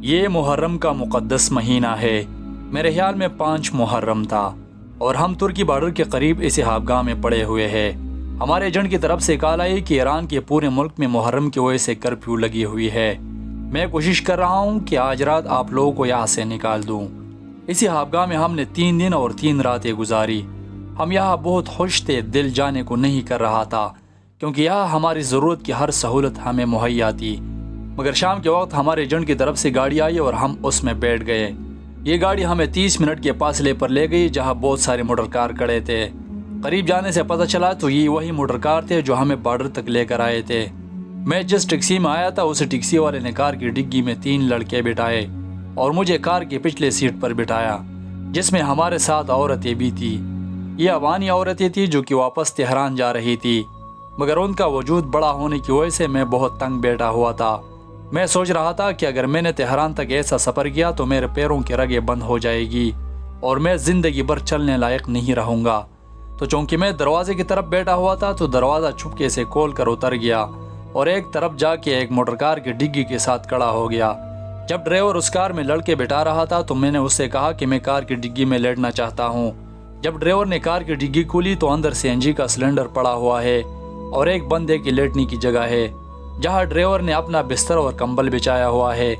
یہ محرم کا مقدس مہینہ ہے۔ میرے خیال میں 5 محرم تھا اور ہم ترکی بارڈر کے قریب اس حابگاہ میں پڑے ہوئے ہیں۔ ہمارے ایجنٹ کی طرف سے کال آئی کہ ایران کے پورے ملک میں محرم کی وجہ سے کرفیو لگی ہوئی ہے۔ میں کوشش کر رہا ہوں کہ آج رات آپ لوگوں کو یہاں سے نکال دوں۔ اسی حابگاہ میں ہم نے 3 دن اور 3 راتیں گزاری۔ ہم یہاں بہت خوش تھے، دل جانے کو نہیں کر رہا تھا کیونکہ یہاں ہماری ضرورت کی ہر سہولت ہمیں مہیا تھی۔ مگر شام کے وقت ہمارے ایجنٹ کی طرف سے گاڑی آئی اور ہم اس میں بیٹھ گئے۔ یہ گاڑی ہمیں 30 منٹ کے فاصلے پر لے گئی جہاں بہت سارے موٹر کار کھڑے تھے۔ قریب جانے سے پتہ چلا تو یہ وہی موٹر کار تھے جو ہمیں بارڈر تک لے کر آئے تھے۔ میں جس ٹیکسی میں آیا تھا اس ٹیکسی والے نے کار کی ڈگی میں 3 لڑکے بٹھائے اور مجھے کار کی پچھلے سیٹ پر بٹھایا جس میں ہمارے ساتھ عورتیں بھی تھیں۔ یہ افغانی عورتیں تھیں جو کہ واپس تہران جا رہی تھی، مگر ان کا وجود بڑا ہونے کی وجہ سے میں بہت تنگ بیٹھا ہوا تھا۔ میں سوچ رہا تھا کہ اگر میں نے تہران تک ایسا سفر کیا تو میرے پیروں کی رگیں بند ہو جائے گی اور میں زندگی بھر چلنے لائق نہیں رہوں گا۔ تو چونکہ میں دروازے کی طرف بیٹھا ہوا تھا تو دروازہ چھپکے سے کھول کر اتر گیا اور ایک طرف جا کے ایک موٹر کار کی ڈگی کے ساتھ کھڑا ہو گیا۔ جب ڈرائیور اس کار میں لڑکے بٹھا رہا تھا تو میں نے اس سے کہا کہ میں کار کی ڈگی میں لیٹنا چاہتا ہوں۔ جب ڈرائیور نے کار کی ڈگی کھولی تو اندر CNG کا سلنڈر پڑا ہوا ہے اور ایک بندے کی لیٹنے کی جگہ ہے جہاں ڈرائیور نے اپنا بستر اور کمبل بچھایا ہوا ہے۔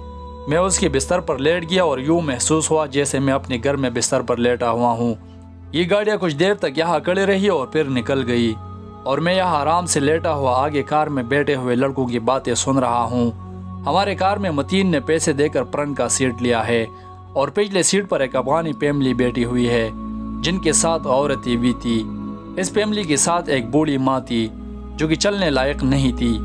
میں اس کے بستر پر لیٹ گیا اور یوں محسوس ہوا جیسے میں اپنے گھر میں بستر پر لیٹا ہوا ہوں۔ یہ گاڑیاں کچھ دیر تک یہاں کھڑی رہی اور پھر نکل گئی اور میں یہاں آرام سے لیٹا ہوا آگے کار میں بیٹھے ہوئے لڑکوں کی باتیں سن رہا ہوں۔ ہمارے کار میں متین نے پیسے دے کر فرنٹ کا سیٹ لیا ہے اور پچھلے سیٹ پر ایک افغانی فیملی بیٹھی ہوئی ہے جن کے ساتھ عورتیں بھی تھی۔ اس فیملی کے ساتھ ایک بوڑھی ماں تھی جو کہ چلنے لائق نہیں تھی۔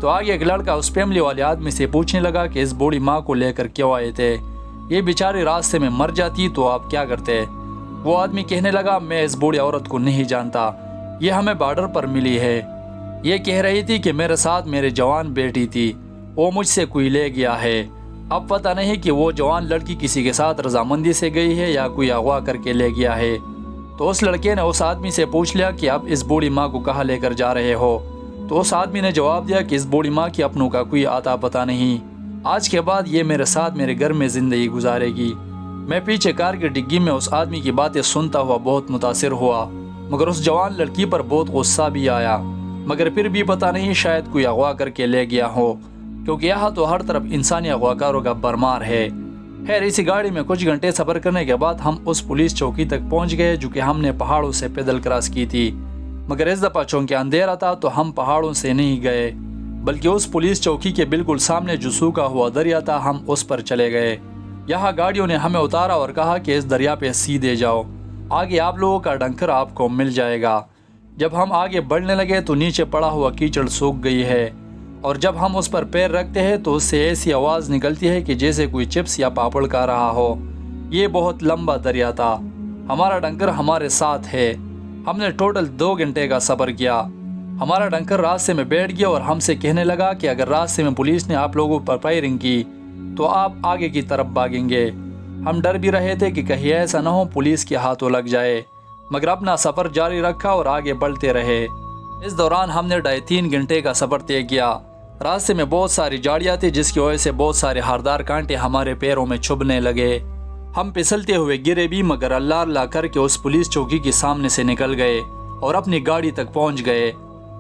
تو آگے ایک لڑکا اس فیملی والے آدمی سے پوچھنے لگا کہ اس بوڑھی ماں کو لے کر کیوں آئے تھے؟ یہ بیچاری راستے میں مر جاتی تو آپ کیا کرتے؟ وہ آدمی کہنے لگا میں اس بوڑھی عورت کو نہیں جانتا، یہ ہمیں بارڈر پر ملی ہے۔ یہ کہہ رہی تھی کہ میرے ساتھ میرے جوان بیٹی تھی، وہ مجھ سے کوئی لے گیا ہے۔ اب پتہ نہیں کہ وہ جوان لڑکی کسی کے ساتھ رضامندی سے گئی ہے یا کوئی اغوا کر کے لے گیا ہے۔ تو اس لڑکے نے اس آدمی سے پوچھ لیا کہ اب اس بوڑھی ماں کو کہاں لے کر جا رہے ہو؟ تو اس آدمی نے جواب دیا کہ اس بوڑھی ماں کی اپنوں کا کوئی آتا پتہ نہیں، آج کے بعد یہ میرے ساتھ میرے گھر میں زندگی گزارے گی۔ میں پیچھے کار کی ڈگی میں اس آدمی کی باتیں سنتا ہوا بہت متاثر ہوا، مگر اس جوان لڑکی پر بہت غصہ بھی آیا، مگر پھر بھی پتہ نہیں شاید کوئی اغوا کر کے لے گیا ہو کیونکہ یہاں تو ہر طرف انسانی اغواکاروں کا بھرمار ہے۔ خیر اسی گاڑی میں کچھ گھنٹے سفر کرنے کے بعد ہم اس پولیس چوکی تک پہنچ گئے جو کہ ہم نے پہاڑوں سے پیدل کراس کی تھی، مگر اس دفعہ چونکہ اندھیرا تھا تو ہم پہاڑوں سے نہیں گئے بلکہ اس پولیس چوکی کے بالکل سامنے جو سوکھا ہوا دریا تھا ہم اس پر چلے گئے۔ یہاں گاڑیوں نے ہمیں اتارا اور کہا کہ اس دریا پہ سیدھے جاؤ، آگے آپ لوگوں کا ڈنکر آپ کو مل جائے گا۔ جب ہم آگے بڑھنے لگے تو نیچے پڑا ہوا کیچڑ سوکھ گئی ہے اور جب ہم اس پر پیر رکھتے ہیں تو اس سے ایسی آواز نکلتی ہے کہ جیسے کوئی چپس یا پاپڑ کھا رہا ہو۔ یہ بہت لمبا دریا تھا، ہمارا ڈنکر ہمارے ساتھ ہے۔ ہم نے ٹوٹل 2 گھنٹے کا سفر کیا۔ ہمارا ڈنکر راستے میں بیٹھ گیا اور ہم سے کہنے لگا کہ اگر راستے میں پولیس نے آپ لوگوں پر فائرنگ کی تو آپ آگے کی طرف بھاگیں گے۔ ہم ڈر بھی رہے تھے کہ کہیں ایسا نہ ہو پولیس کے ہاتھوں لگ جائے، مگر اپنا سفر جاری رکھا اور آگے بڑھتے رہے۔ اس دوران ہم نے 2.5-3 گھنٹے کا سفر طے کیا۔ راستے میں بہت ساری جھاڑیاں تھی جس کی وجہ سے بہت سارے ہاردار کانٹے ہمارے پیروں میں چبھنے لگے۔ ہم پھسلتے ہوئے گرے بھی مگر اللہ اللہ کر کے اس پولیس چوکی کے سامنے سے نکل گئے اور اپنی گاڑی تک پہنچ گئے۔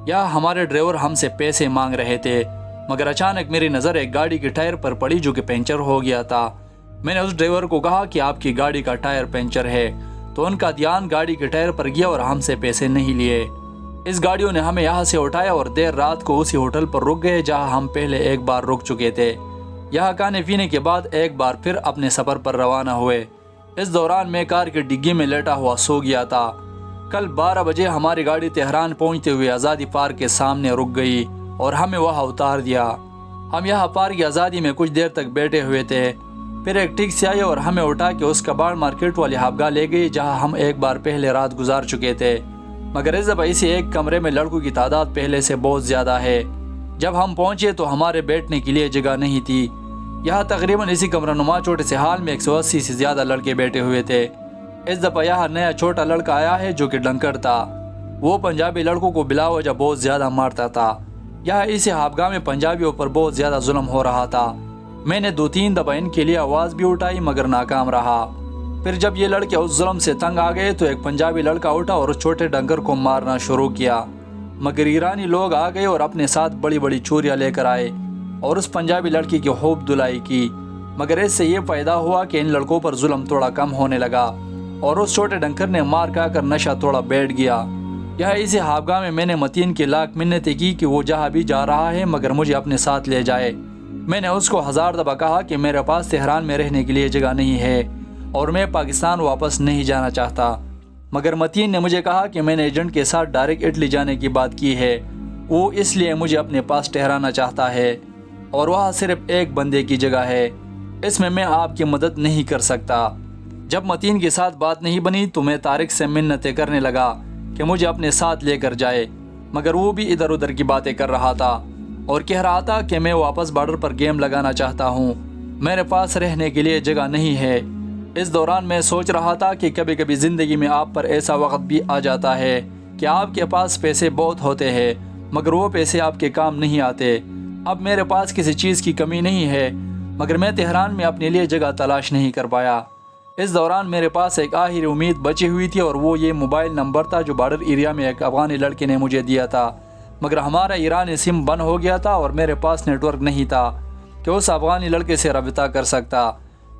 یہاں ہمارے ڈرائیور ہم سے پیسے مانگ رہے تھے، مگر اچانک میری نظر ایک گاڑی کے ٹائر پر پڑی جو کہ پنچر ہو گیا تھا۔ میں نے اس ڈرائیور کو کہا کہ آپ کی گاڑی کا ٹائر پنچر ہے، تو ان کا دھیان گاڑی کے ٹائر پر گیا اور ہم سے پیسے نہیں لیے۔ اس گاڑیوں نے ہمیں یہاں سے اٹھایا اور دیر رات کو اسی ہوٹل پر رک گئے جہاں ہم پہلے ایک بار رک چکے تھے۔ یہاں کھانے پینے کے بعد ایک بار پھر اپنے سفر پر روانہ ہوئے۔ اس دوران میں کار کی ڈگی میں لیٹا ہوا سو گیا تھا۔ کل 12 بجے ہماری گاڑی تہران پہنچتے ہوئے آزادی پارک کے سامنے رک گئی اور ہمیں وہاں اتار دیا۔ ہم یہاں پارک آزادی میں کچھ دیر تک بیٹھے ہوئے تھے، پھر ایک ٹیکسی آئی اور ہمیں اٹھا کے اس کباڑ مارکیٹ والی حابگاہ لے گئی جہاں ہم ایک بار پہلے رات گزار چکے تھے، مگر اس دفعہ اسی ایک کمرے میں لڑکوں کی تعداد پہلے سے بہت زیادہ ہے۔ جب ہم پہنچے تو ہمارے بیٹھنے کے لیے جگہ نہیں تھی۔ یہاں تقریباً اسی کمرہ نما چھوٹے سے حال میں 180 سے زیادہ لڑکے بیٹھے ہوئے تھے۔ اس دفعہ یہاں نیا چھوٹا لڑکا آیا ہے جو کہ ڈنکر تھا، وہ پنجابی لڑکوں کو بلا وجہ بہت زیادہ مارتا تھا۔ یہاں اسی حابگاہ میں پنجابیوں پر بہت زیادہ ظلم ہو رہا تھا۔ میں نے 2-3 دفعہ ان کے لیے آواز بھی اٹھائی مگر ناکام رہا۔ پھر جب یہ لڑکے اس ظلم سے تنگ آ گئے تو ایک پنجابی لڑکا اٹھا اور اس چھوٹے ڈنگر کو مارنا شروع کیا، مگر ایرانی لوگ آ گئے اور اپنے ساتھ بڑی بڑی چوریاں لے کر آئے اور اس پنجابی لڑکی کی خوب دھلائی کی، مگر اس سے یہ فائدہ ہوا کہ ان لڑکوں پر ظلم تھوڑا کم ہونے لگا اور اس چھوٹے ڈنگر نے مار کھا کر نشہ تھوڑا بیٹھ گیا۔ یہاں اسی خوابگاہ میں نے متین کی لاکھ منتیں کی کہ وہ جہاں بھی جا رہا ہے مگر مجھے اپنے ساتھ لے جائے۔ میں نے اس کو 1000 دفعہ کہا کہ میرے پاس تہران میں رہنے کے لیے جگہ نہیں ہے اور میں پاکستان واپس نہیں جانا چاہتا، مگر متین نے مجھے کہا کہ میں نے ایجنٹ کے ساتھ ڈائریکٹ اٹلی جانے کی بات کی ہے، وہ اس لیے مجھے اپنے پاس ٹھہرانا چاہتا ہے اور وہاں صرف ایک بندے کی جگہ ہے، اس میں آپ کی مدد نہیں کر سکتا۔ جب متین کے ساتھ بات نہیں بنی تو میں طارق سے منتیں کرنے لگا کہ مجھے اپنے ساتھ لے کر جائے، مگر وہ بھی ادھر ادھر کی باتیں کر رہا تھا اور کہہ رہا تھا کہ میں واپس بارڈر پر گیم لگانا چاہتا ہوں، میرے پاس رہنے کے لیے جگہ نہیں ہے۔ اس دوران میں سوچ رہا تھا کہ کبھی کبھی زندگی میں آپ پر ایسا وقت بھی آ جاتا ہے کہ آپ کے پاس پیسے بہت ہوتے ہیں مگر وہ پیسے آپ کے کام نہیں آتے۔ اب میرے پاس کسی چیز کی کمی نہیں ہے مگر میں تہران میں اپنے لیے جگہ تلاش نہیں کر پایا۔ اس دوران میرے پاس ایک آخری امید بچی ہوئی تھی اور وہ یہ موبائل نمبر تھا جو بارڈر ایریا میں ایک افغانی لڑکے نے مجھے دیا تھا، مگر ہمارا ایرانی سم بند ہو گیا تھا اور میرے پاس نیٹ ورک نہیں تھا کہ اس افغانی لڑکے سے رابطہ کر سکتا۔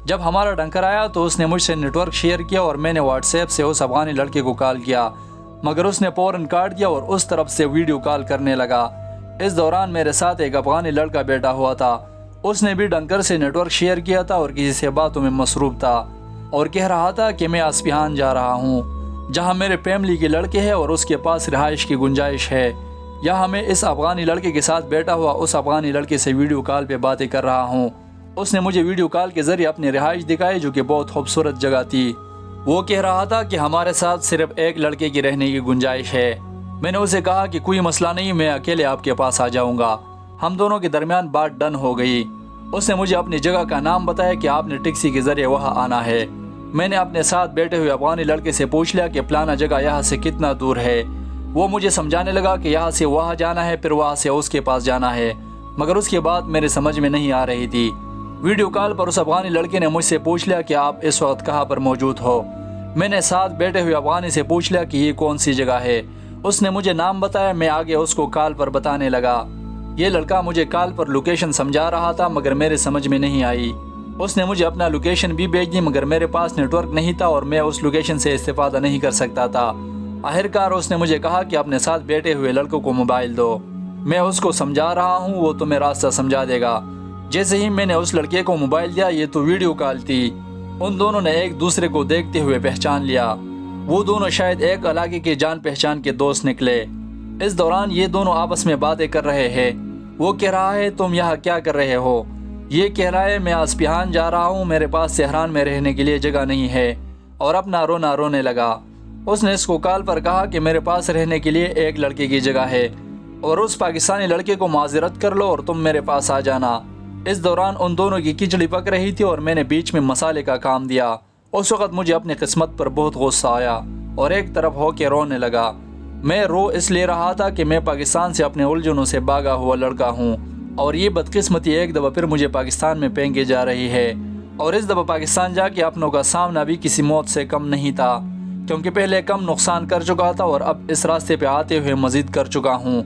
جب ہمارا ڈنکر آیا تو اس نے مجھ سے نیٹ ورک شیئر کیا اور میں نے واٹس ایپ سے اس افغانی لڑکے کو کال کیا، مگر اس نے فوراً کاٹ دیا اور اس طرف سے ویڈیو کال کرنے لگا۔ اس دوران میرے ساتھ ایک افغانی لڑکا بیٹھا ہوا تھا، اس نے بھی ڈنکر سے نیٹ ورک شیئر کیا تھا اور کسی سے باتوں میں مصروف تھا اور کہہ رہا تھا کہ میں اسپہان جا رہا ہوں جہاں میرے فیملی کے لڑکے ہیں اور اس کے پاس رہائش کی گنجائش ہے۔ یہاں میں اس افغانی لڑکے کے ساتھ بیٹھا ہوا اس افغانی لڑکے سے ویڈیو کال پہ باتیں کر رہا ہوں۔ اس نے مجھے ویڈیو کال کے ذریعے اپنی رہائش دکھائی جو کہ بہت خوبصورت جگہ تھی۔ وہ کہہ رہا تھا کہ ہمارے ساتھ صرف ایک لڑکے کی رہنے کی گنجائش ہے۔ میں نے اسے کہا کہ کوئی مسئلہ نہیں، میں اکیلے آپ کے پاس آ جاؤں گا۔ ہم دونوں کے درمیان بات ڈن ہو گئی۔ اس نے مجھے اپنی جگہ کا نام بتایا کہ آپ نے ٹیکسی کے ذریعے وہاں آنا ہے۔ میں نے اپنے ساتھ بیٹھے ہوئے افغانی لڑکے سے پوچھ لیا کہ فلانا جگہ یہاں سے کتنا دور ہے۔ وہ مجھے سمجھانے لگا کہ یہاں سے وہاں جانا ہے پھر وہاں سے اس کے پاس جانا ہے، مگر اس کی بات میرے سمجھ میں نہیں آ رہی تھی۔ ویڈیو کال پر اس افغانی لڑکے نے مجھ سے پوچھ لیا کہ آپ اس وقت کہاں پر موجود ہو۔ میں نے ساتھ بیٹھے ہوئے افغانی سے پوچھ لیا کہ یہ کون سی جگہ ہے۔ اس نے مجھے نام بتایا، میں آگے اس کو کال پر بتانے لگا۔ یہ لڑکا مجھے کال پر لوکیشن سمجھا رہا تھا مگر میرے سمجھ میں نہیں آئی۔ اس نے مجھے اپنا لوکیشن بھی بھیج دی مگر میرے پاس نیٹ ورک نہیں تھا اور میں اس لوکیشن سے استفادہ نہیں کر سکتا تھا۔ آخرکار اس نے مجھے کہا کہ اپنے ساتھ بیٹھے ہوئے لڑکوں کو موبائل دو، میں اس کو سمجھا رہا ہوں، وہ تمہیں راستہ سمجھا دے گا۔ جیسے ہی میں نے اس لڑکے کو موبائل دیا، یہ تو ویڈیو کال تھی، ان دونوں نے ایک دوسرے کو دیکھتے ہوئے پہچان لیا۔ وہ دونوں شاید ایک علاقے کے جان پہچان کے دوست نکلے۔ اس دوران یہ دونوں آپس میں باتیں کر رہے ہیں۔ وہ کہہ رہا ہے تم یہاں کیا کر رہے ہو؟ یہ کہہ رہا ہے میں اسپہان جا رہا ہوں، میرے پاس تہران میں رہنے کے لیے جگہ نہیں ہے، اور اپنا رونا رونے لگا۔ اس نے اس کو کال پر کہا کہ میرے پاس رہنے کے لیے ایک لڑکے کی جگہ ہے اور اس پاکستانی لڑکے کو معذرت کر لو اور تم میرے پاس آ جانا۔ اس دوران ان دونوں کی کھچڑی پک رہی تھی اور میں نے بیچ میں مسالے کا کام دیا۔ اس وقت مجھے اپنی قسمت پر بہت غصہ آیا اور ایک طرف ہو کے رونے لگا۔ میں رو اس لیے رہا تھا کہ میں پاکستان سے اپنے الجھنوں سے بھاگا ہوا لڑکا ہوں اور یہ بدقسمتی ایک دفعہ پھر مجھے پاکستان میں پھینکے جا رہی ہے، اور اس دفعہ پاکستان جا کے اپنوں کا سامنا بھی کسی موت سے کم نہیں تھا، کیونکہ پہلے کم نقصان کر چکا تھا اور اب اس راستے پہ آتے ہوئے مزید کر چکا ہوں۔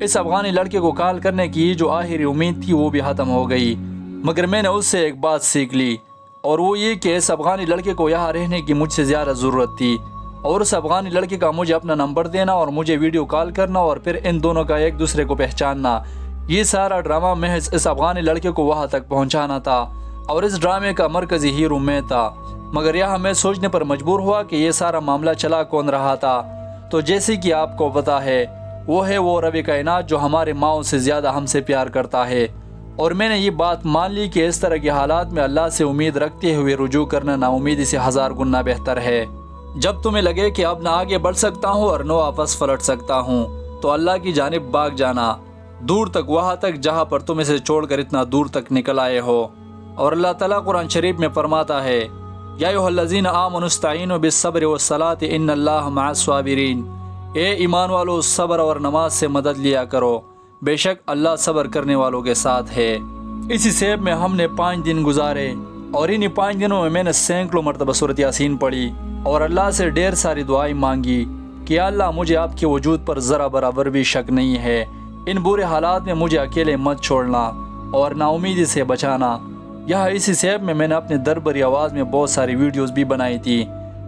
اس افغانی لڑکے کو کال کرنے کی جو آخری امید تھی وہ بھی ختم ہو گئی، مگر میں نے اس سے ایک بات سیکھ لی، اور وہ یہ کہ اس افغانی لڑکے کو یہاں رہنے کی مجھ سے زیادہ ضرورت تھی، اور اس افغانی لڑکے کا مجھے اپنا نمبر دینا اور مجھے ویڈیو کال کرنا اور پھر ان دونوں کا ایک دوسرے کو پہچاننا، یہ سارا ڈرامہ محض اس افغانی لڑکے کو وہاں تک پہنچانا تھا، اور اس ڈرامے کا مرکزی ہیرو میں تھا۔ مگر یہاں میں سوچنے پر مجبور ہوا کہ یہ سارا معاملہ چلا کون رہا تھا، تو جیسے کہ آپ کو پتہ ہے وہ رب کائنات جو ہمارے ماؤں سے زیادہ ہم سے پیار کرتا ہے، اور میں نے یہ بات مان لی کہ اس طرح کے حالات میں اللہ سے امید رکھتے ہوئے رجوع کرنا نا امیدی سے 1000 گنا بہتر ہے۔ جب تمہیں لگے کہ اب نہ آگے بڑھ سکتا ہوں اور نہ واپس پلٹ سکتا ہوں تو اللہ کی جانب بھاگ جانا، دور تک، وہاں تک جہاں پر تم اسے چھوڑ کر اتنا دور تک نکل آئے ہو۔ اور اللہ تعالیٰ قرآن شریف میں فرماتا ہے یا ایھا الذین آمنوا استعینوا بالصبر والصلاۃ ان اللہ مع الصابرین، اے ایمان والو صبر اور نماز سے مدد لیا کرو، بے شک اللہ صبر کرنے والوں کے ساتھ ہے۔ اسی سیب میں ہم نے 5 دن گزارے اور انہی 5 دنوں میں نے سینکڑوں مرتبہ سورۃ یاسین پڑھی اور اللہ سے ڈھیر ساری دعائیں مانگی کہ اللہ مجھے آپ کے وجود پر ذرا برابر بھی شک نہیں ہے، ان برے حالات میں مجھے اکیلے مت چھوڑنا اور نا امیدی سے بچانا۔ یہاں اسی سیب میں نے اپنے دربری آواز میں بہت ساری ویڈیوز بھی بنائی تھی۔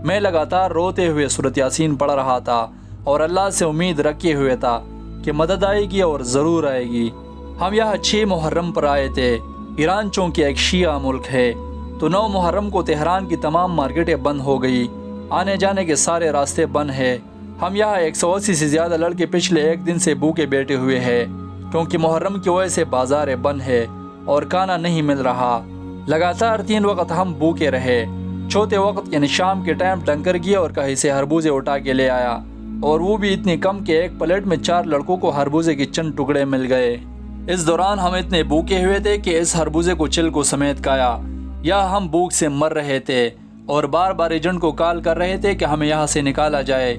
میں لگاتار روتے ہوئے سورۃ یاسین پڑھ رہا تھا اور اللہ سے امید رکھے ہوئے تھا کہ مدد آئے گی اور ضرور آئے گی۔ ہم یہاں 6 محرم پر آئے تھے۔ ایران چونکہ ایک شیعہ ملک ہے تو 9 محرم کو تہران کی تمام مارکیٹیں بند ہو گئی، آنے جانے کے سارے راستے بند ہیں۔ ہم یہاں 180 سے زیادہ لڑکے پچھلے 1 دن سے بھوکے بیٹھے ہوئے ہیں کیونکہ محرم کی وجہ سے بازاریں بند ہے اور کھانا نہیں مل رہا۔ لگاتار 3 وقت ہم بھوکے رہے۔ چوتھے وقت یعنی شام کے ٹائم ٹنکر گیا اور کہیں سے خربوزے اٹھا کے لے آیا، اور وہ بھی اتنی کم کہ ایک پلیٹ میں 4 لڑکوں کو خربوزے کے چند ٹکڑے مل گئے۔ اس دوران ہم اتنے بھوکے ہوئے تھے کہ اس خربوزے کو چل کو سمیت کھایا، یا ہم بھوک سے مر رہے تھے اور بار بار ایجنٹ کو کال کر رہے تھے کہ ہمیں یہاں سے نکالا جائے۔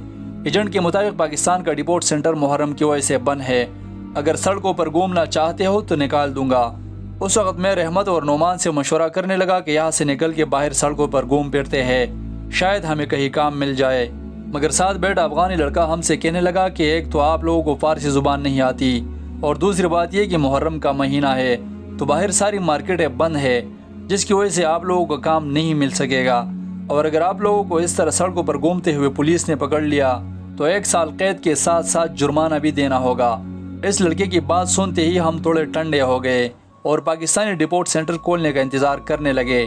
ایجنٹ کے مطابق پاکستان کا ڈپورٹ سینٹر محرم کی وجہ سے بند ہے، اگر سڑکوں پر گھومنا چاہتے ہو تو نکال دوں گا۔ اس وقت میں رحمت اور نعمان سے مشورہ کرنے لگا کہ یہاں سے نکل کے باہر سڑکوں پر گھوم پھرتے ہیں، شاید ہمیں کہیں کام مل جائے۔ مگر ساتھ بیٹھا افغانی لڑکا ہم سے کہنے لگا کہ ایک تو آپ لوگوں کو فارسی زبان نہیں آتی، اور دوسری بات یہ کہ محرم کا مہینہ ہے تو باہر ساری مارکیٹیں بند ہے، جس کی وجہ سے آپ لوگوں کو کام نہیں مل سکے گا، اور اگر آپ لوگوں کو اس طرح سڑکوں پر گھومتے ہوئے پولیس نے پکڑ لیا تو 1 سال قید کے ساتھ ساتھ جرمانہ بھی دینا ہوگا۔ اس لڑکے کی بات سنتے ہی ہم تھوڑے ٹھنڈے ہو گئے اور پاکستانی ڈپورٹ سینٹر کھولنے کا انتظار کرنے لگے۔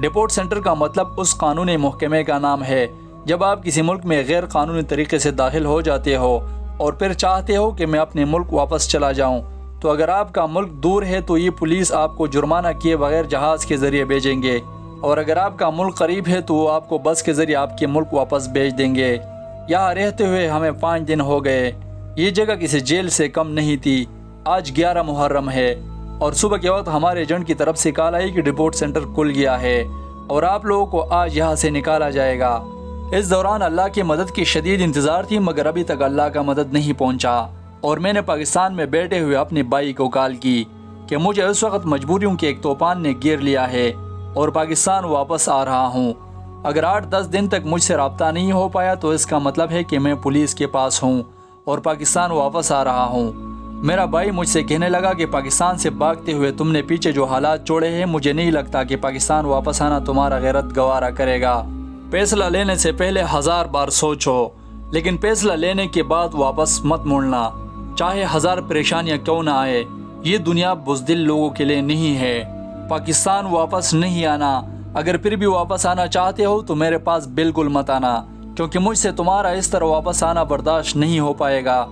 ڈپورٹ سینٹر کا مطلب اس قانونی محکمے کا نام ہے جب آپ کسی ملک میں غیر قانونی طریقے سے داخل ہو جاتے ہو اور پھر چاہتے ہو کہ میں اپنے ملک واپس چلا جاؤں، تو اگر آپ کا ملک دور ہے تو یہ پولیس آپ کو جرمانہ کیے بغیر جہاز کے ذریعے بھیجیں گے، اور اگر آپ کا ملک قریب ہے تو وہ آپ کو بس کے ذریعے آپ کے ملک واپس بھیج دیں گے۔ یہاں رہتے ہوئے ہمیں 5 دن ہو گئے۔ یہ جگہ کسی جیل سے کم نہیں تھی۔ آج 11 محرم ہے اور صبح کے وقت ہمارے ایجنٹ کی طرف سے کال آئی کہ ڈپورٹ سینٹر کھل گیا ہے اور آپ لوگوں کو آج یہاں سے نکالا جائے گا۔ اس دوران اللہ کی مدد کی شدید انتظار تھی، مگر ابھی تک اللہ کا مدد نہیں پہنچا، اور میں نے پاکستان میں بیٹھے ہوئے اپنے بھائی کو کال کی کہ مجھے اس وقت مجبوریوں کے ایک طوفان نے گھیر لیا ہے اور پاکستان واپس آ رہا ہوں۔ اگر 8-10 دن تک مجھ سے رابطہ نہیں ہو پایا تو اس کا مطلب ہے کہ میں پولیس کے پاس ہوں اور پاکستان واپس آ رہا ہوں۔ میرا بھائی مجھ سے کہنے لگا کہ پاکستان سے بھاگتے ہوئے تم نے پیچھے جو حالات چھوڑے ہیں، مجھے نہیں لگتا کہ پاکستان واپس آنا تمہارا غیرت گوارا کرے گا۔ فیصلہ لینے سے پہلے 1000 بار سوچو، لیکن فیصلہ لینے کے بعد واپس مت موڑنا، چاہے 1000 پریشانیاں کیوں نہ آئے۔ یہ دنیا بزدل لوگوں کے لیے نہیں ہے۔ پاکستان واپس نہیں آنا۔ اگر پھر بھی واپس آنا چاہتے ہو تو میرے پاس بالکل مت آنا، کیونکہ مجھ سے تمہارا اس طرح واپس آنا برداشت نہیں ہو پائے گا۔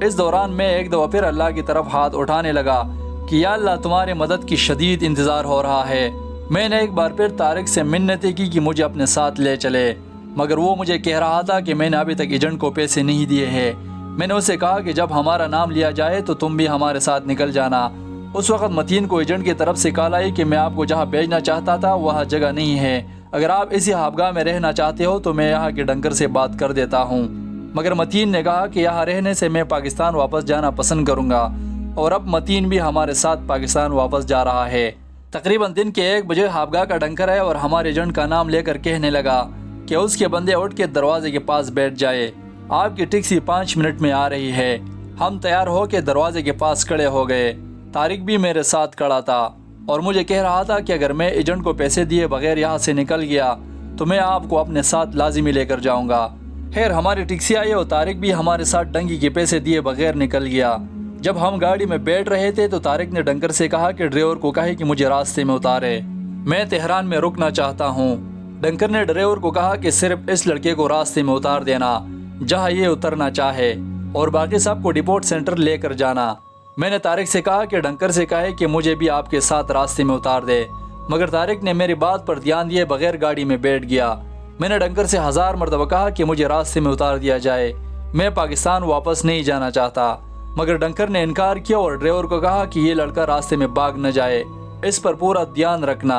اس دوران میں ایک دفعہ پھر اللہ کی طرف ہاتھ اٹھانے لگا کہ یا اللہ تمہاری مدد کی شدید انتظار ہو رہا ہے۔ میں نے ایک بار پھر طارق سے منتیں کی کہ مجھے اپنے ساتھ لے چلے، مگر وہ مجھے کہہ رہا تھا کہ میں نے ابھی تک ایجنٹ کو پیسے نہیں دیے ہیں۔ میں نے اسے کہا کہ جب ہمارا نام لیا جائے تو تم بھی ہمارے ساتھ نکل جانا۔ اس وقت متین کو ایجنٹ کی طرف سے کال آئی کہ میں آپ کو جہاں بھیجنا چاہتا تھا وہاں جگہ نہیں ہے، اگر آپ اسی خوابگاہ میں رہنا چاہتے ہو تو میں یہاں کے ڈنگر سے بات کر دیتا ہوں۔ مگر متین نے کہا کہ یہاں رہنے سے میں پاکستان واپس جانا پسند کروں گا، اور اب متین بھی ہمارے ساتھ پاکستان واپس جا رہا ہے۔ تقریباً دن کے 1 بجے خوابگاہ کا ڈنگر ہے اور ہمارے ایجنٹ کا نام لے کر کہنے لگا کہ اس کے بندے اٹھ کے دروازے کے پاس بیٹھ جائے، آپ کی ٹیکسی 5 منٹ میں آ رہی ہے۔ ہم تیار ہو کے دروازے کے پاس کھڑے ہو گئے۔ طارق بھی میرے ساتھ کھڑا تھا اور مجھے کہہ رہا تھا کہ اگر میں ایجنٹ کو پیسے دیے بغیر یہاں سے نکل گیا تو میں آپ کو اپنے ساتھ لازمی لے کر جاؤں گا۔ خیر ہماری ٹیکسی آئی اور طارق بھی ہمارے ساتھ ڈنگی کے پیسے دیے بغیر نکل گیا۔ جب ہم گاڑی میں بیٹھ رہے تھے تو طارق نے ڈنگر سے کہا کہ ڈرائیور کو کہے کہ مجھے راستے میں اتارے، میں تہران میں رکنا چاہتا ہوں۔ ڈنگر نے ڈرائیور کو کہا کہ صرف اس لڑکے کو راستے میں اتار دینا جہاں یہ اترنا چاہے، اور باقی سب کو ڈپورٹ سینٹر لے کر جانا۔ میں نے طارق سے کہا کہ ڈنگر سے کہے کہ مجھے بھی آپ کے ساتھ راستے میں اتار دے، مگر طارق نے میری بات پر دھیان دیے بغیر گاڑی میں بیٹھ گیا۔ میں نے ڈنگر سے 1000 مرتبہ کہا کہ مجھے راستے میں اتار دیا جائے، میں پاکستان واپس نہیں جانا چاہتا، مگر ڈنگر نے انکار کیا اور ڈرائیور کو کہا کہ یہ لڑکا راستے میں بھاگ نہ جائے، اس پر پورا دھیان رکھنا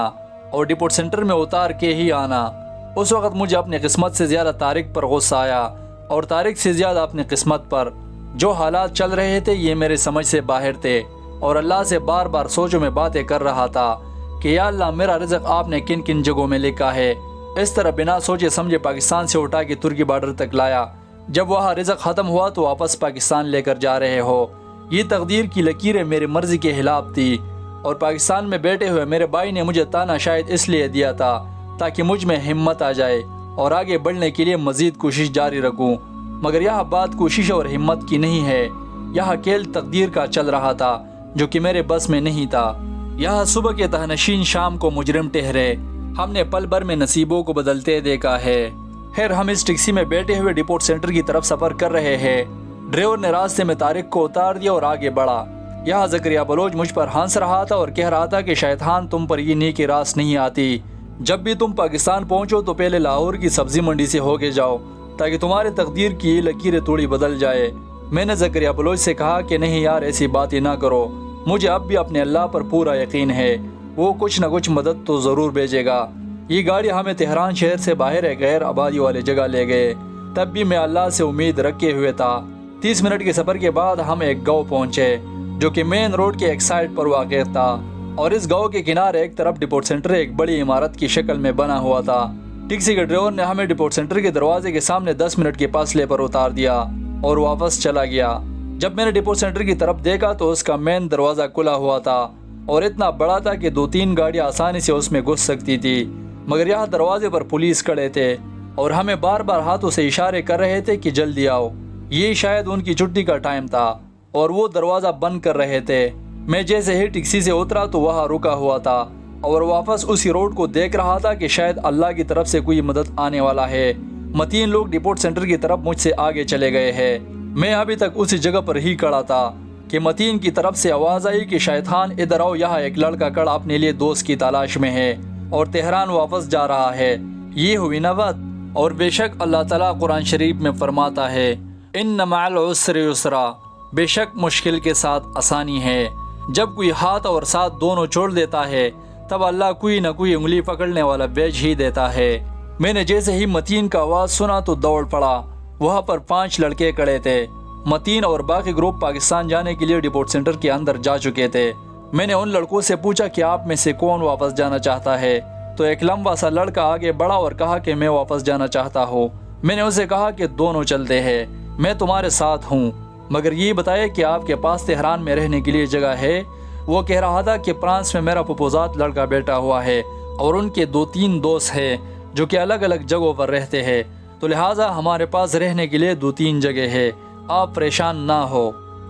اور ڈپورٹ سینٹر میں اتار کے ہی آنا۔ اس وقت مجھے اپنی قسمت سے زیادہ طارق پر غصہ آیا اور طارق سے زیادہ اپنی قسمت پر۔ جو حالات چل رہے تھے یہ میرے سمجھ سے باہر تھے۔ اور اللہ سے بار بار سوچوں میں باتیں کر رہا تھا کہ یا اللہ میرا رزق آپ نے کن کن جگہوں میں لکھا ہے۔ اس طرح بنا سوچے سمجھے پاکستان سے اٹھا کے ترکی بارڈر تک لایا۔ جب وہاں رزق ختم ہوا تو واپس پاکستان لے کر جا رہے ہو۔ یہ تقدیر کی لکیریں میری مرضی کے خلاف تھی، اور پاکستان میں بیٹھے ہوئے میرے بھائی نے مجھے تانا شاید اس لیے دیا تھا تاکہ مجھ میں ہمت آ جائے اور آگے بڑھنے کے لیے مزید کوشش جاری رکھوں۔ مگر یہ بات کوشش اور ہمت کی نہیں ہے، یہ کھیل تقدیر کا چل رہا تھا جو کہ میرے بس میں نہیں تھا۔ یہاں صبح کے تہنشین شام کو مجرم ٹھہرے، ہم نے پل بھر میں نصیبوں کو بدلتے دیکھا ہے۔ خیر ہم اس ٹیکسی میں بیٹھے ہوئے ڈپورٹ سینٹر کی طرف سفر کر رہے ہیں۔ ڈرائیور نے راستے میں طارق کو اتار دیا اور آگے بڑھا۔ یہاں زکریہ بلوچ مجھ پر ہنس رہا تھا اور کہہ رہا تھا کہ شیطان تم پر یہ نیکی راست نہیں آتی، جب بھی تم پاکستان پہنچو تو پہلے لاہور کی سبزی منڈی سے ہو کے جاؤ تاکہ تمہارے تقدیر کی یہ لکیریں تھوڑی بدل جائے۔ میں نے زکریہ بلوچ سے کہا کہ نہیں یار ایسی باتیں نہ کرو، مجھے اب بھی اپنے اللہ پر پورا یقین ہے، وہ کچھ نہ کچھ مدد تو ضرور بھیجے گا۔ یہ گاڑی ہمیں تہران شہر سے باہر ایک غیر آبادی والی جگہ لے گئے، تب بھی میں اللہ سے امید رکھے ہوئے تھا۔ 30 منٹ کے سفر کے بعد ہم ایک گاؤں پہنچے جو کہ مین روڈ کے ایک سائڈ پر واقع تھا، اور اس گاؤں کے کنارے ایک طرف ڈپورٹ سینٹر ایک بڑی عمارت کی شکل میں بنا ہوا تھا۔ ٹیکسی کے ڈرائیور نے ہمیں ڈپورٹ سینٹر کے دروازے کے سامنے 10 منٹ کے فاصلے پر اتار دیا اور واپس چلا گیا۔ جب میں نے ڈپورٹ سینٹر کی طرف دیکھا تو اس کا مین دروازہ کھلا ہوا تھا اور اتنا بڑا تھا کہ 2-3 گاڑیاں آسانی سے اس میں گھس سکتی تھی، مگر یہاں دروازے پر پولیس کھڑے تھے اور ہمیں بار بار ہاتھوں سے اشارے کر رہے تھے کہ جلدی آؤ۔ یہ شاید ان کی چھٹی کا ٹائم تھا اور وہ دروازہ بند کر رہے تھے۔ میں جیسے ہی ٹیکسی سے اترا تو وہاں رکا ہوا تھا اور واپس اسی روڈ کو دیکھ رہا تھا کہ شاید اللہ کی طرف سے کوئی مدد آنے والا ہے۔ متین لوگ ڈپورٹ سینٹر کی طرف مجھ سے آگے چلے گئے ہیں۔ میں ابھی تک اسی جگہ پر ہی کھڑا تھا کہ متین کی طرف سے آواز آئی کہ شیطان ادھر آؤ، یہاں ایک لڑکا کھڑا اپنے لیے دوست کی تلاش میں ہے اور تہران واپس جا رہا ہے۔ یہ ہوئی نا بات۔ اور بے شک اللہ تعالیٰ قرآن شریف میں فرماتا ہے ان مع العسر یسرا، بے شک مشکل کے ساتھ آسانی ہے۔ جب کوئی ہاتھ اور ساتھ دونوں چھوڑ دیتا ہے تب اللہ کوئی نہ کوئی انگلی پکڑنے والا بیچ ہی دیتا ہے۔ میں نے جیسے ہی متین کا آواز سنا تو دوڑ پڑا۔ وہاں پر 5 لڑکے کھڑے تھے۔ متین اور باقی گروپ پاکستان جانے کے لیے ڈپورٹ سینٹر کے اندر جا چکے تھے۔ میں نے ان لڑکوں سے پوچھا کہ آپ میں سے کون واپس جانا چاہتا ہے، تو ایک لمبا سا لڑکا آگے بڑھا اور کہا کہ میں واپس جانا چاہتا ہوں۔ میں نے اسے کہا کہ دونوں چلتے ہیں، میں تمہارے ساتھ ہوں، مگر یہ بتائے کہ آپ کے پاس تہران میں رہنے کے لیے جگہ ہے۔ وہ کہہ رہا تھا کہ فرانس میں میرا پپوزات لڑکا بیٹھا ہوا ہے اور ان کے 2-3 دوست ہیں جو کہ الگ الگ جگہوں پر رہتے ہیں، تو لہٰذا ہمارے پاس رہنے کے لیے 2-3 جگہ ہے، آپ پریشان نہ ہو۔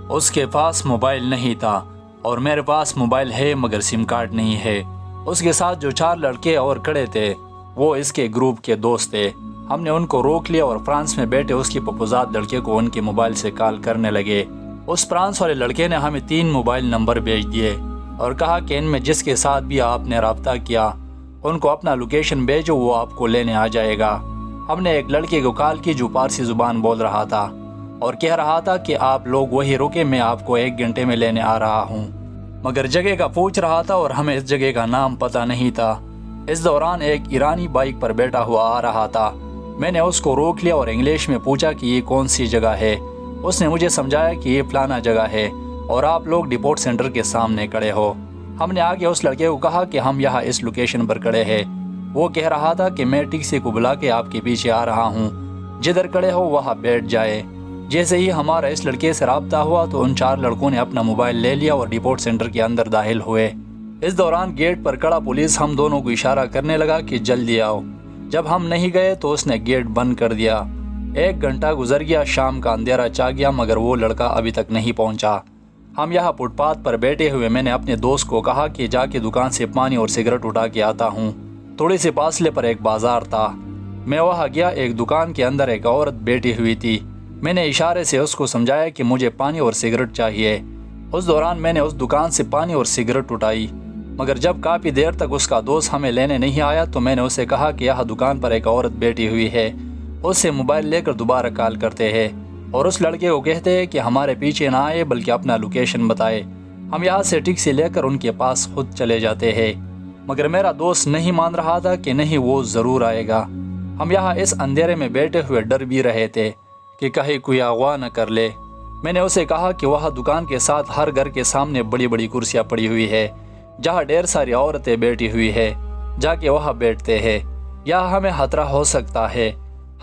اس کے پاس موبائل نہیں تھا اور میرے پاس موبائل ہے مگر سم کارڈ نہیں ہے۔ اس کے ساتھ جو 4 لڑکے اور کھڑے تھے وہ اس کے گروپ کے دوست تھے۔ ہم نے ان کو روک لیا اور فرانس میں بیٹھے اس کے پپوزات لڑکے کو ان کے موبائل سے کال کرنے لگے۔ اس فرانس والے لڑکے نے ہمیں 3 موبائل نمبر بھیج دیے اور کہا کہ ان میں جس کے ساتھ بھی آپ نے رابطہ کیا ان کو اپنا لوکیشن بھیجو، وہ آپ کو لینے آ جائے گا۔ ہم نے ایک لڑکے کو کال کی جو فارسی زبان بول رہا تھا اور کہہ رہا تھا کہ آپ لوگ وہی رکے، میں آپ کو 1 گھنٹے میں لینے آ رہا ہوں، مگر جگہ کا پوچھ رہا تھا اور ہمیں اس جگہ کا نام پتہ نہیں تھا۔ اس دوران ایک ایرانی بائک پر بیٹھا ہوا آ رہا تھا۔ میں نے اس کو روک لیا اور انگلش میں پوچھا کہ یہ کون سی جگہ ہے۔ اس نے مجھے سمجھایا کہ یہ فلانا جگہ ہے اور آپ لوگ ڈپورٹ سینٹر کے سامنے کھڑے ہو۔ ہم نے آگے اس لڑکے کو کہا کہ ہم یہاں اس لوکیشن پر کھڑے ہیں۔ وہ کہہ رہا تھا کہ میں ٹیکسی کو بلا کے آپ کے پیچھے آ رہا ہوں، جدھر کھڑے ہو وہاں بیٹھ جائے۔ جیسے ہی ہمارا اس لڑکے سے رابطہ ہوا تو ان 4 لڑکوں نے اپنا موبائل لے لیا اور ڈپورٹ سینٹر کے اندر داخل ہوئے۔ اس دوران گیٹ پر کھڑا پولیس ہم دونوں کو اشارہ کرنے لگا کہ جلدی آؤ۔ جب ہم نہیں گئے تو اس نے گیٹ بند کر دیا۔ 1 گھنٹہ گزر گیا، شام کا اندھیرا چھا گیا مگر وہ لڑکا ابھی تک نہیں پہنچا۔ ہم یہاں فٹ پاتھ پر بیٹھے ہوئے میں نے اپنے دوست کو کہا کہ جا کے دکان سے پانی اور سگریٹ اٹھا کے آتا ہوں۔ تھوڑے سے فاصلے پر ایک بازار تھا، میں وہاں گیا۔ ایک دکان کے اندر ایک عورت بیٹھی ہوئی تھی۔ میں نے اشارے سے اس کو سمجھایا کہ مجھے پانی اور سگریٹ چاہیے۔ اس دوران میں نے اس دکان سے پانی اور سگریٹ اٹھائی، مگر جب کافی دیر تک اس کا دوست ہمیں لینے نہیں آیا تو میں نے اسے کہا کہ یہاں دکان پر ایک عورت بیٹھی ہوئی ہے، اس سے موبائل لے کر دوبارہ کال کرتے ہیں اور اس لڑکے کو کہتے ہیں کہ ہمارے پیچھے نہ آئے بلکہ اپنا لوکیشن بتائے۔ ہم یہاں سے ٹیکسی لے کر ان کے پاس خود چلے جاتے ہیں، مگر میرا دوست نہیں مان رہا تھا کہ نہیں وہ ضرور آئے گا۔ ہم یہاں اس اندھیرے میں بیٹھے ہوئے ڈر بھی رہے تھے کہ کہیں کوئی اغوا نہ کر لے۔ میں نے اسے کہا کہ وہاں دکان کے ساتھ ہر گھر کے سامنے بڑی بڑی کرسیاں پڑی ہوئی ہے جہاں ڈھیر ساری عورتیں بیٹھی ہوئی ہے، جا کے وہاں بیٹھتے ہیں، یا ہمیں خطرہ ہو سکتا ہے۔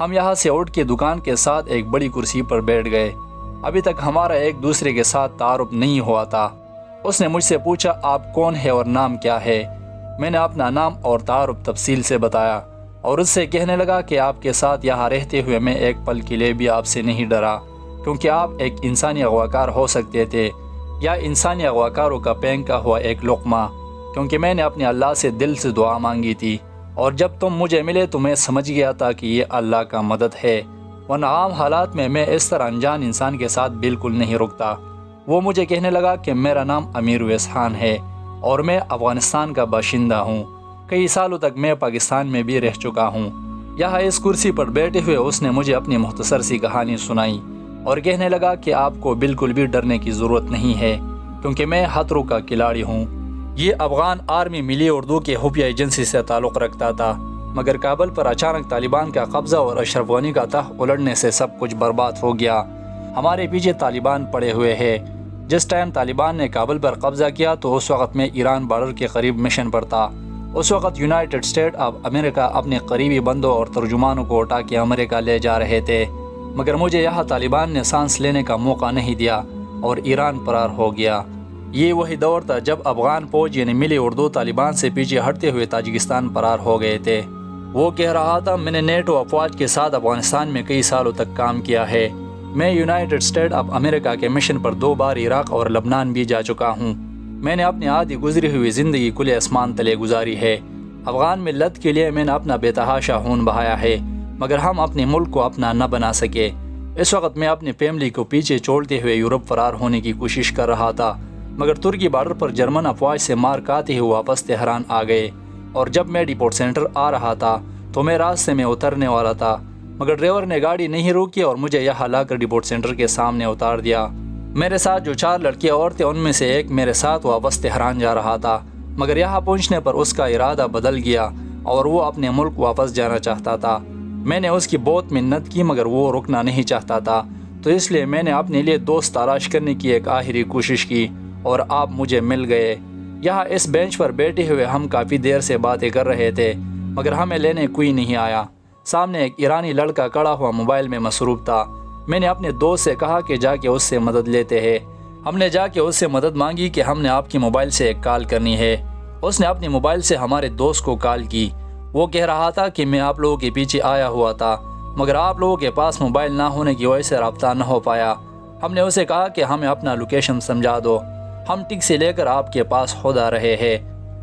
ہم یہاں سے اٹھ کے دکان کے ساتھ ایک بڑی کرسی پر بیٹھ گئے۔ ابھی تک ہمارا ایک دوسرے کے ساتھ تعارف نہیں ہوا تھا۔ اس نے مجھ سے پوچھا آپ کون ہے اور نام کیا ہے؟ میں نے اپنا نام اور تعارف تفصیل سے بتایا اور اس سے کہنے لگا کہ آپ کے ساتھ یہاں رہتے ہوئے میں ایک پل کے لیے بھی آپ سے نہیں ڈرا، کیونکہ آپ ایک انسانی اغواکار ہو سکتے تھے، یا انسانی اغواکاروں کا پھینکا ہوا ایک لقمہ، کیونکہ میں نے اپنے اللہ سے دل سے دعا مانگی تھی، اور جب تم مجھے ملے تو میں سمجھ گیا تھا کہ یہ اللہ کا مدد ہے، ورنہ عام حالات میں اس طرح انجان انسان کے ساتھ بالکل نہیں رکتا۔ وہ مجھے کہنے لگا کہ میرا نام امیر اویس خان ہے اور میں افغانستان کا باشندہ ہوں، کئی سالوں تک میں پاکستان میں بھی رہ چکا ہوں۔ یہاں اس کرسی پر بیٹھے ہوئے اس نے مجھے اپنی مختصر سی کہانی سنائی اور کہنے لگا کہ آپ کو بالکل بھی ڈرنے کی ضرورت نہیں ہے، کیونکہ میں خطروں کا کھلاڑی ہوں۔ یہ افغان آرمی ملی اردو کے خفیہ ایجنسی سے تعلق رکھتا تھا، مگر کابل پر اچانک طالبان کا قبضہ اور اشرف غنی کا تخت الٹنے سے سب کچھ برباد ہو گیا۔ ہمارے پیچھے طالبان پڑے ہوئے ہیں۔ جس ٹائم طالبان نے کابل پر قبضہ کیا تو اس وقت میں ایران بارڈر کے قریب مشن پر تھا۔ اس وقت یونائٹڈ اسٹیٹ آف امریکہ اپنے قریبی بندوں اور ترجمانوں کو اٹھا کے امریکہ لے جا رہے تھے، مگر مجھے یہاں طالبان نے سانس لینے کا موقع نہیں دیا اور ایران فرار ہو گیا۔ یہ وہی دور تھا جب افغان فوج یعنی ملی اردو طالبان سے پیچھے ہٹتے ہوئے تاجکستان فرار ہو گئے تھے۔ وہ کہہ رہا تھا میں نے نیٹو افواج کے ساتھ افغانستان میں کئی سالوں تک کام کیا ہے، میں یونائٹڈ اسٹیٹ آف امریکہ کے مشن پر 2 بار عراق اور لبنان بھی جا چکا ہوں۔ میں نے اپنی آدھی گزری ہوئی زندگی کھلے آسمان تلے گزاری ہے۔ افغان ملت کے لیے میں نے اپنا بے تحاشا خون بہایا ہے، مگر ہم اپنے ملک کو اپنا نہ بنا سکے۔ اس وقت میں اپنی فیملی کو پیچھے چھوڑتے ہوئے یورپ فرار ہونے کی کوشش کر رہا تھا، مگر ترکی بارڈر پر جرمن افواج سے مار کھاتے ہوئے واپس تہران آ گئے، اور جب میں ڈیپورٹ سینٹر آ رہا تھا تو میں راستے میں اترنے والا تھا، مگر ڈرائیور نے گاڑی نہیں روکی اور مجھے یہاں لا کر ڈیپورٹ سینٹر کے سامنے اتار دیا۔ میرے ساتھ جو 4 لڑکیاں اور تھے ان میں سے ایک میرے ساتھ واپس تہران جا رہا تھا، مگر یہاں پہنچنے پر اس کا ارادہ بدل گیا اور وہ اپنے ملک واپس جانا چاہتا تھا۔ میں نے اس کی بہت منت کی مگر وہ رکنا نہیں چاہتا تھا، تو اس لیے میں نے اپنے لیے دوست تلاش کرنے کی ایک آخری کوشش کی اور آپ مجھے مل گئے۔ یہاں اس بینچ پر بیٹھے ہوئے ہم کافی دیر سے باتیں کر رہے تھے، مگر ہمیں لینے کوئی نہیں آیا۔ سامنے ایک ایرانی لڑکا کھڑا ہوا موبائل میں مصروف تھا۔ میں نے اپنے دوست سے کہا کہ جا کے اس سے مدد لیتے ہیں۔ ہم نے جا کے اس سے مدد مانگی کہ ہم نے آپ کی موبائل سے ایک کال کرنی ہے۔ اس نے اپنی موبائل سے ہمارے دوست کو کال کی۔ وہ کہہ رہا تھا کہ میں آپ لوگوں کے پیچھے آیا ہوا تھا، مگر آپ لوگوں کے پاس موبائل نہ ہونے کی وجہ سے رابطہ نہ ہو پایا۔ ہم نے اسے کہا کہ ہمیں اپنا لوکیشن سمجھا دو، ہم ٹیکسی لے کر آپ کے پاس خود آ رہے ہیں۔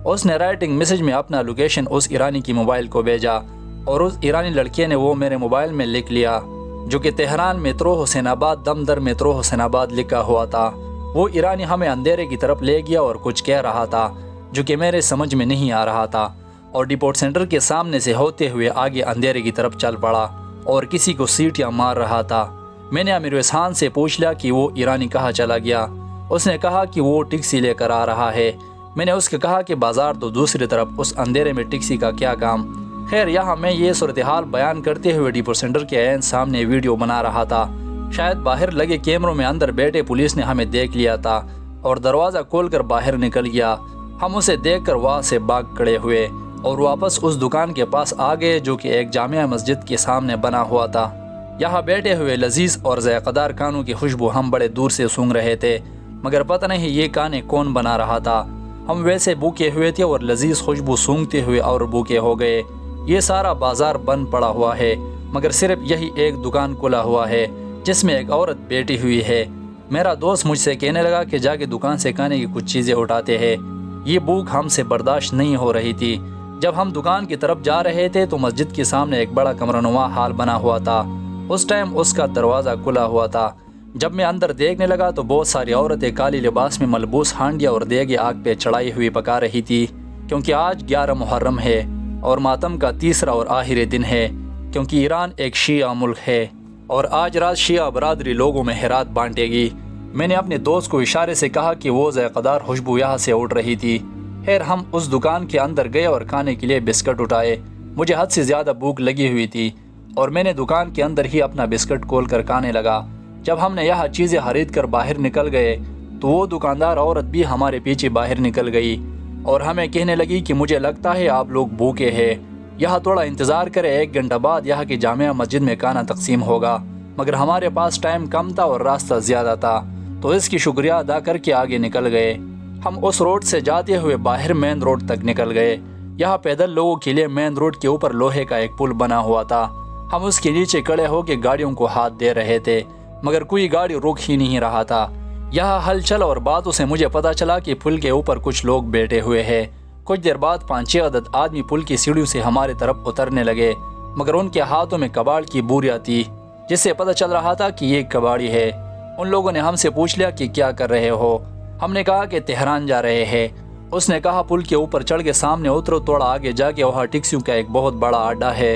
اس نے رائٹنگ میسج میں اپنا لوکیشن اس ایرانی کی موبائل کو بھیجا، اور اس ایرانی لڑکے نے وہ میرے موبائل میں لکھ لیا، جو کہ تہران میٹرو حسین آباد دمدر میٹرو حسین آباد لکھا ہوا تھا۔ وہ ایرانی ہمیں اندھیرے کی طرف لے گیا اور کچھ کہہ رہا تھا جو کہ میرے سمجھ میں نہیں آ رہا تھا، اور ڈیپورٹ سینٹر کے سامنے سے ہوتے ہوئے آگے اندھیرے کی طرف چل پڑا اور کسی کو سیٹیاں مار رہا تھا۔ میں نے امیر اویس خان سے پوچھ لیا کہ وہ ایرانی کہاں چلا گیا۔ اس نے کہا کہ وہ ٹیکسی لے کر آ رہا ہے۔ میں نے اس کو کہا کہ بازار تو دوسری طرف، اس اندھیرے میں ٹیکسی کا کیا کام؟ خیر، یہاں میں یہ صورتحال بیان کرتے ہوئے ڈیپورٹ سینٹر کے عین سامنے ویڈیو بنا رہا تھا۔ شاید باہر لگے کیمروں میں اندر بیٹھے پولیس نے ہمیں دیکھ لیا تھا اور دروازہ کھول کر باہر نکل گیا۔ ہم اسے دیکھ کر وہاں سے بھاگ کھڑے ہوئے اور واپس اس دکان کے پاس آ گئے جو کہ ایک جامع مسجد کے سامنے بنا ہوا تھا۔ یہاں بیٹھے ہوئے لذیذ اور ذائقہ دار کھانوں کی خوشبو ہم بڑے دور سے سونگ رہے تھے، مگر پتہ نہیں یہ کھانے کون بنا رہا تھا۔ ہم ویسے بھوکے ہوئے تھے اور لذیذ خوشبو سونگتے ہوئے اور بھوکے ہو گئے۔ یہ سارا بازار بند پڑا ہوا ہے، مگر صرف یہی ایک دکان کھلا ہوا ہے جس میں ایک عورت بیٹھی ہوئی ہے۔ میرا دوست مجھ سے کہنے لگا کہ جا کے دکان سے کھانے کی کچھ چیزیں اٹھاتے ہیں۔ یہ بھوک ہم سے برداشت نہیں ہو رہی تھی۔ جب ہم دکان کی طرف جا رہے تھے تو مسجد کے سامنے ایک بڑا کمرہ نما ہال بنا ہوا تھا۔ اس ٹائم اس کا دروازہ کھلا ہوا تھا۔ جب میں اندر دیکھنے لگا تو بہت ساری عورتیں کالی لباس میں ملبوس ہانڈیاں اور دیگیں آگ پہ چڑھائی ہوئی پکا رہی تھی، کیونکہ آج 11 محرم ہے اور ماتم کا تیسرا اور آخری دن ہے، کیونکہ ایران ایک شیعہ ملک ہے اور آج رات شیعہ برادری لوگوں میں خیرات بانٹے گی۔ میں نے اپنے دوست کو اشارے سے کہا کہ وہ ذائقہ دار خوشبو یہاں سے اٹھ رہی تھی۔ خیر، ہم اس دکان کے اندر گئے اور کھانے کے لیے بسکٹ اٹھائے۔ مجھے حد سے زیادہ بھوک لگی ہوئی تھی اور میں نے دکان کے اندر ہی اپنا بسکٹ کھول کر کھانے لگا۔ جب ہم نے یہاں چیزیں خرید کر باہر نکل گئے تو وہ دکاندار عورت بھی ہمارے پیچھے باہر نکل گئی اور ہمیں کہنے لگی کہ مجھے لگتا ہے آپ لوگ بھوکے ہیں، یہاں تھوڑا انتظار کرے، 1 گھنٹہ بعد یہاں کی جامعہ مسجد میں کھانا تقسیم ہوگا۔ مگر ہمارے پاس ٹائم کم تھا اور راستہ زیادہ تھا، تو اس کی شکریہ ادا کر کے آگے نکل گئے۔ ہم اس روڈ سے جاتے ہوئے باہر مین روڈ تک نکل گئے۔ یہاں پیدل لوگوں کے لیے مین روڈ کے اوپر لوہے کا ایک پل بنا ہوا تھا۔ ہم اس کے نیچے کھڑے ہو کے گاڑیوں کو ہاتھ دے رہے تھے، مگر کوئی گاڑی رک ہی نہیں رہا تھا۔ یہاں ہلچل اور باتوں سے مجھے پتا چلا کہ پل کے اوپر کچھ لوگ بیٹھے ہوئے ہیں۔ کچھ دیر بعد 5-6 عدد آدمی پل کی سیڑھیوں سے ہمارے طرف اترنے لگے، مگر ان کے ہاتھوں میں کباڑ کی بوریاں تھی، جس سے پتہ چل رہا تھا کہ یہ کباڑی ہے۔ ان لوگوں نے ہم سے پوچھ لیا کہ کیا کر رہے ہو؟ ہم نے کہا کہ تہران جا رہے ہیں۔ اس نے کہا پل کے اوپر چڑھ کے سامنے اترو، تھوڑا آگے جا کے وہاں ٹیکسیوں کا ایک بہت بڑا اڈا ہے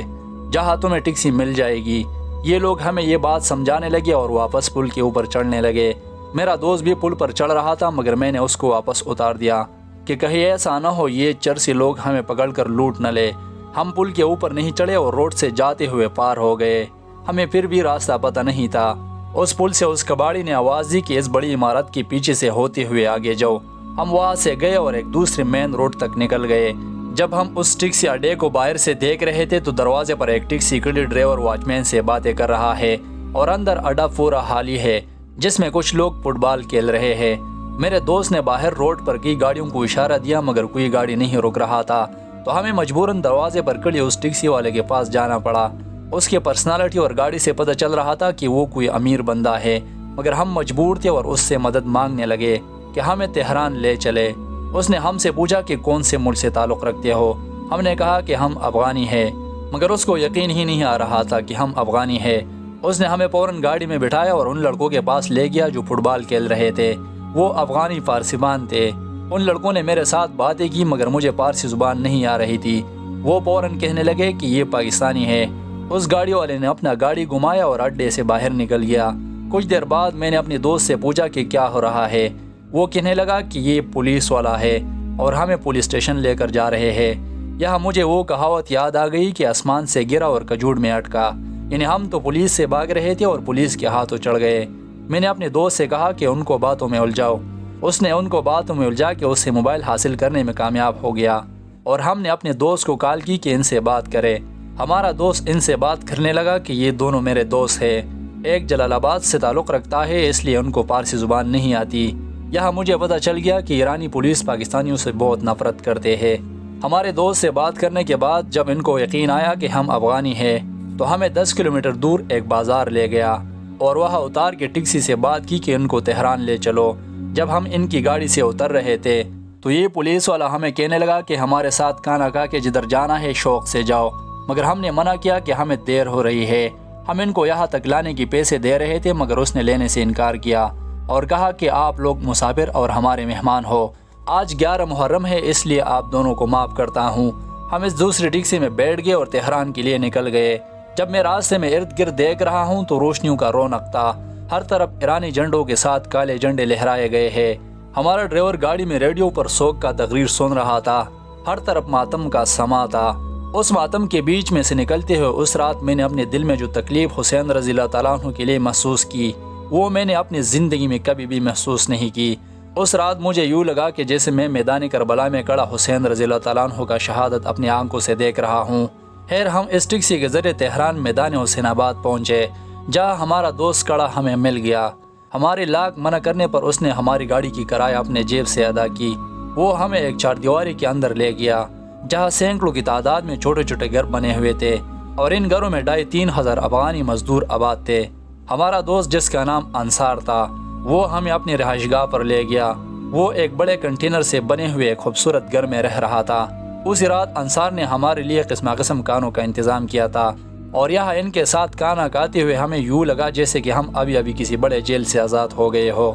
جہاں تمہیں ٹیکسی مل جائے گی۔ یہ لوگ ہمیں یہ بات سمجھانے لگے اور واپس پل کے اوپر چڑھنے لگے۔ میرا دوست بھی پل پر چڑھ رہا تھا، مگر میں نے اس کو واپس اتار دیا کہ کہیں ایسا نہ ہو یہ چرسی لوگ ہمیں پکڑ کر لوٹ نہ لے۔ ہم پل کے اوپر نہیں چڑھے اور روڈ سے جاتے ہوئے پار ہو گئے۔ ہمیں پھر بھی راستہ پتہ نہیں تھا۔ اس پل سے اس کباڑی نے آواز دی کہ اس بڑی عمارت کے پیچھے سے ہوتے ہوئے آگے جاؤ۔ ہم وہاں سے گئے اور ایک دوسرے مین روڈ تک نکل گئے۔ جب ہم اس ٹیکسی اڈے کو باہر سے دیکھ رہے تھے تو دروازے پر ایک ٹیکسی کھڑی ڈرائیور واچ مین سے باتیں کر رہا ہے اور اندر اڈا پورا خالی ہے جس میں کچھ لوگ فٹ بال کھیل رہے ہیں۔ میرے دوست نے باہر روڈ پر کی گاڑیوں کو اشارہ دیا، مگر کوئی گاڑی نہیں رک رہا تھا، تو ہمیں مجبوراً دروازے پر کھڑی اس ٹیکسی والے کے پاس جانا پڑا۔ اس کی پرسنالٹی اور گاڑی سے پتہ چل رہا تھا کہ وہ کوئی امیر بندہ ہے، مگر ہم مجبور تھے اور اس سے مدد مانگنے لگے کہ ہمیں تہران لے چلے۔ اس نے ہم سے پوچھا کہ کون سے ملک سے تعلق رکھتے ہو؟ ہم نے کہا کہ ہم افغانی ہیں، مگر اس کو یقین ہی نہیں آ رہا تھا کہ ہم افغانی ہیں۔ اس نے ہمیں فوراً گاڑی میں بٹھایا اور ان لڑکوں کے پاس لے گیا جو فٹ بال کھیل رہے تھے۔ وہ افغانی فارسیبان تھے۔ ان لڑکوں نے میرے ساتھ باتیں کی، مگر مجھے فارسی زبان نہیں آ رہی تھی۔ وہ فوراً کہنے لگے کہ یہ پاکستانی ہے۔ اس گاڑی والے نے اپنا گاڑی گھمایا اور اڈے سے باہر نکل گیا۔ کچھ دیر بعد میں نے اپنے دوست سے پوچھا کہ کیا ہو رہا ہے۔ وہ کہنے لگا کہ یہ پولیس والا ہے اور ہمیں پولیس اسٹیشن لے کر جا رہے ہیں۔ یہاں مجھے وہ کہاوت یاد آ گئی کہ آسمان سے گرا اور کھجور میں اٹکا، یعنی ہم تو پولیس سے بھاگ رہے تھے اور پولیس کے ہاتھوں چڑھ گئے۔ میں نے اپنے دوست سے کہا کہ ان کو باتوں میں الجھاؤ۔ اس نے ان کو باتوں میں الجھا کے اس سے موبائل حاصل کرنے میں کامیاب ہو گیا اور ہم نے اپنے دوست کو کال کی کہ ان سے بات کرے۔ ہمارا دوست ان سے بات کرنے لگا کہ یہ دونوں میرے دوست ہیں، ایک جلال آباد سے تعلق رکھتا ہے، اس لیے ان کو فارسی زبان نہیں آتی۔ یہاں مجھے پتہ چل گیا کہ ایرانی پولیس پاکستانیوں سے بہت نفرت کرتے ہیں۔ ہمارے دوست سے بات کرنے کے بعد جب ان کو یقین آیا کہ ہم افغانی ہیں تو ہمیں 10 کلومیٹر دور ایک بازار لے گیا اور وہاں اتار کے ٹیکسی سے بات کی کہ ان کو تہران لے چلو۔ جب ہم ان کی گاڑی سے اتر رہے تھے تو یہ پولیس والا ہمیں کہنے لگا کہ ہمارے ساتھ کھانا کھا کے جدھر جانا ہے شوق سے جاؤ، مگر ہم نے منع کیا کہ ہمیں دیر ہو رہی ہے۔ ہم ان کو یہاں تک لانے کی پیسے دے رہے تھے، مگر اس نے لینے سے انکار کیا اور کہا کہ آپ لوگ مسافر اور ہمارے مہمان ہو، آج 11 محرم ہے اس لیے آپ دونوں کو معاف کرتا ہوں۔ ہم اس دوسری ٹیکسی میں بیٹھ گئے اور تہران کے لیے نکل گئے۔ جب میں راستے میں ارد گرد دیکھ رہا ہوں تو روشنیوں کا رونق تھا، ہر طرف ایرانی جھنڈوں کے ساتھ کالے جھنڈے لہرائے گئے ہیں۔ ہمارا ڈرائیور گاڑی میں ریڈیو پر سوگ کا تقریر سن رہا تھا، ہر طرف ماتم کا سما تھا۔ اس ماتم کے بیچ میں سے نکلتے ہوئے اس رات میں نے اپنے دل میں جو تکلیف حسین رضی اللہ تعالیٰ عنہ کے لیے محسوس کی وہ میں نے اپنی زندگی میں کبھی بھی محسوس نہیں کی۔ اس رات مجھے یوں لگا کہ جیسے میں میدان کربلا میں کھڑا حسین رضی اللہ تعالیٰ عنہ کا شہادت اپنی آنکھوں سے دیکھ رہا ہوں۔ خیر ہم اس ٹیکسی کے ذریعے تہران میدان حسین آباد پہنچے، جہاں ہمارا دوست کھڑا ہمیں مل گیا۔ ہمارے لاکھ منع کرنے پر اس نے ہماری گاڑی کی کرایہ اپنے جیب سے ادا کی۔ وہ ہمیں ایک چاردیواری کے اندر لے گیا جہاں سینکڑوں کی تعداد میں چھوٹے چھوٹے گھر بنے ہوئے تھے اور ان گھروں میں 2,500 ہزار افغانی مزدور آباد تھے۔ ہمارا دوست جس کا نام انصار تھا وہ ہمیں اپنی رہائش گاہ پر لے گیا۔ وہ ایک بڑے کنٹینر سے بنے ہوئے ایک خوبصورت گھر میں رہ رہا تھا۔ اسی رات انصار نے ہمارے لیے قسم قسم کھانوں کا انتظام کیا تھا اور یہاں ان کے ساتھ کھانا کھاتے ہوئے ہمیں یوں لگا جیسے کہ ہم ابھی کسی بڑے جیل سے آزاد ہو گئے ہو۔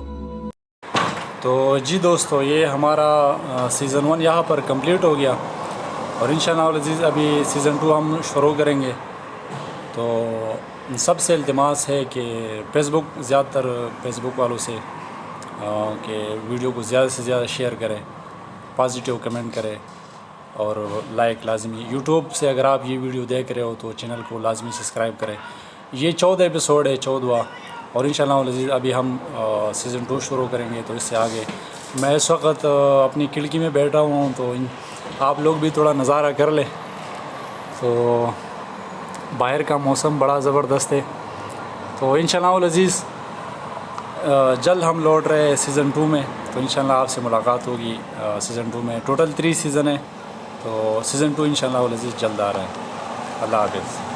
تو جی دوستو، یہ ہمارا سیزن 1 یہاں پر کمپلیٹ ہو گیا اور انشاءاللہ العزیز ابھی سیزن 2 ہم شروع کریں گے۔ تو سب سے التماس ہے کہ زیادہ تر فیس بک والوں سے کہ ویڈیو کو زیادہ سے زیادہ شیئر کریں، پازیٹیو کمنٹ کریں اور لائک لازمی۔ یوٹیوب سے اگر آپ یہ ویڈیو دیکھ رہے ہو تو چینل کو لازمی سبسکرائب کریں۔ یہ 14 ایپیسوڈ ہے، 14واں، اور انشاءاللہ العزیز ابھی ہم سیزن 2 شروع کریں گے تو اس سے آگے. میں اس وقت اپنی کھڑکی میں بیٹھا ہوا ہوں تو آپ لوگ بھی تھوڑا نظارہ کر لیں. تو باہر کا موسم بڑا زبردست ہے. تو انشاءاللہ العزیز جلد ہم لوٹ رہے ہیں سیزن 2 میں. تو انشاءاللہ آپ سے ملاقات ہوگی سیزن 2 میں. ٹوٹل 3 سیزن ہے تو سیزن 2 انشاءاللہ العزیز جلد آ رہا ہے. اللہ حافظ.